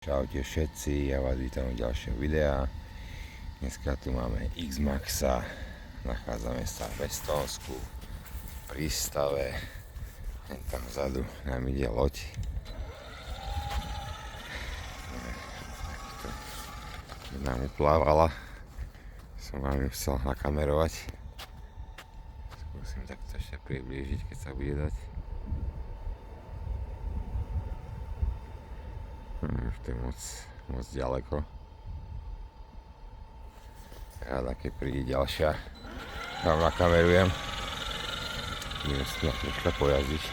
Čaute všetci, ja vás vítam v ďalšom videa. Dneska tu máme X-Maxa, nachádzame sa v Estónsku, v prístave. Tam vzadu nám ide loď. Nám uplávala, som vám ju chcel nakamerovať. Skúsim takto ešte priblížiť, keď sa bude dať. Už to je moc ďaleko. Ráda, keď príde ďalšia, vám nakamerujem. Budem si na troška pojazdiť.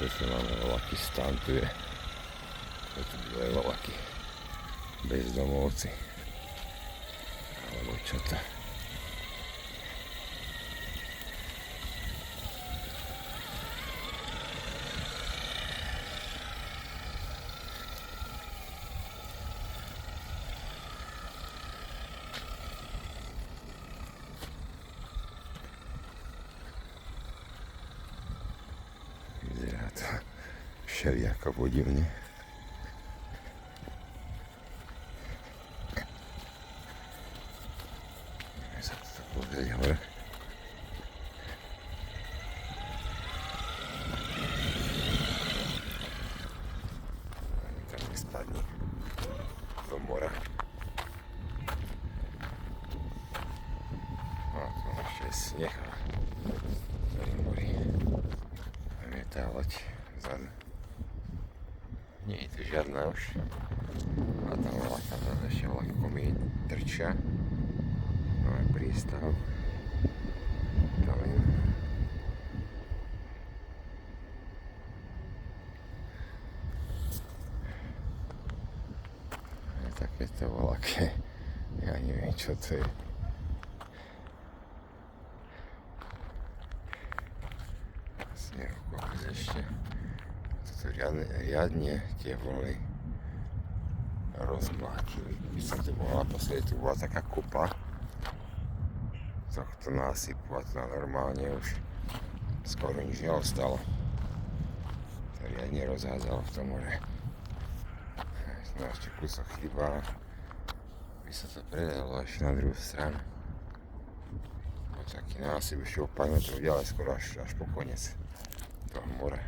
Tu sa máme vlaky stantuje. Tu bývajú vlaky bezdomovci. Alebo čo to? Vyzerá to všelijako podivne. Ideme sa to pozrieť hore. Ani tam nespadne do mora. No, tu ešte je sneh a mori. Tá loď vzadu. Nie je tu žiadna už. A tam ešte vlak komín trčia. Máme prístav. Tam je. Je takéto vlaky. Ja neviem, čo to je. Ešte toto riadne tie vlny rozmlátili. Keď som tu bola naposledy, tu bola taká kupa tohto násypu a to normálne už skoro nič neostalo. To riadne rozhádzalo v tom more. No ešte kúsok chýba, by sa to predalo ešte na druhú stranu. No taký násyp ešte o pár metrov ďalej, skoro až po koniec toho mora.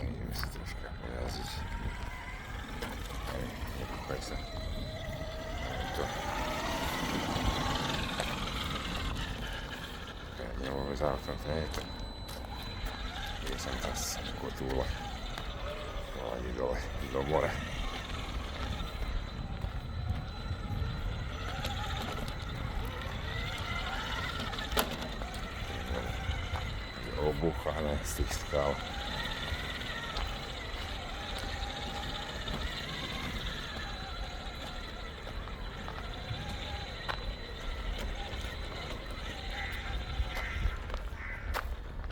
Ideme si troška pojazdiť. Nekúpaj sa. To. Nemôžeme za autom, to nie je to. Ide som teraz kotúla. Hľadí dole, do mora. Obuchané z tých skal.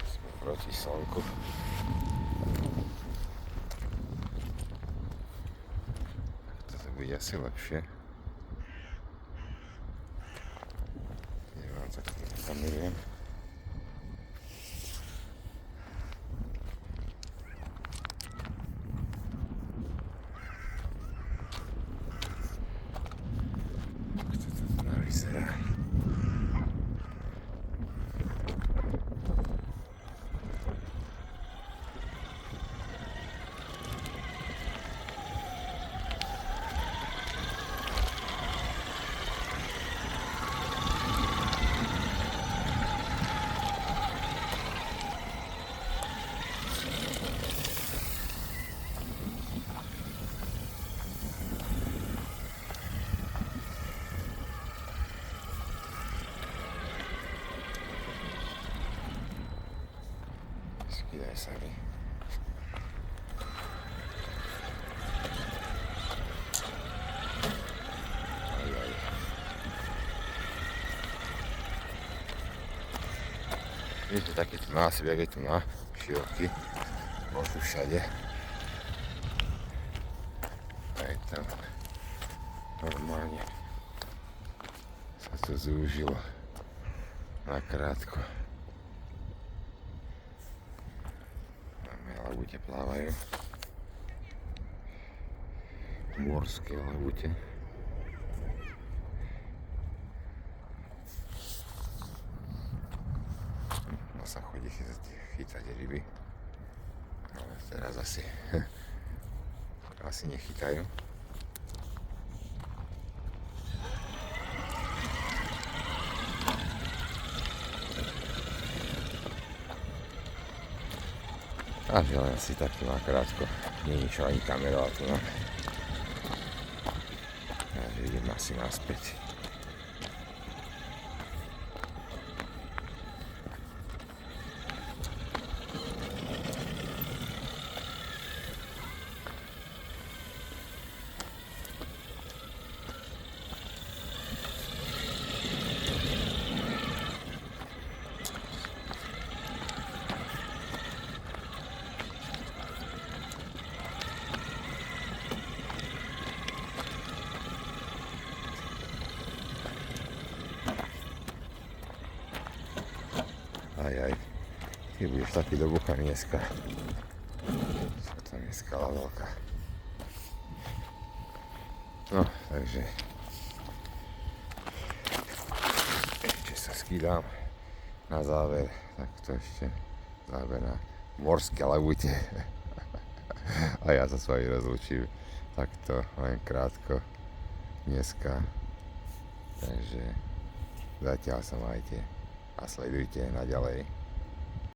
Sme proti slnku. Toto bude asi lepšie. Neviem, tak to kamerujem. Skýdaj sa mi. Je to takýto násyp, jak je tu na široký. Bol tu všade. Aj tam normálne sa to zúžilo. nakrátko. Máme labute plávajú. Morské labute. No sa chodí chytať ryby. Ale teraz asi nechytajú. A že len si takto nakrátko. Nie čo ani kamerovať tu, no. Takže idem asi naspäť. Aj, ty budeš taký do bucha dneska. Čo to dneska veľká. No, takže ešte sa skýdam na záver, tak to ešte záver na morské labute. A ja sa s vami rozlúčim takto len krátko dneska. Takže zatiaľ sa majte a sledujte naďalej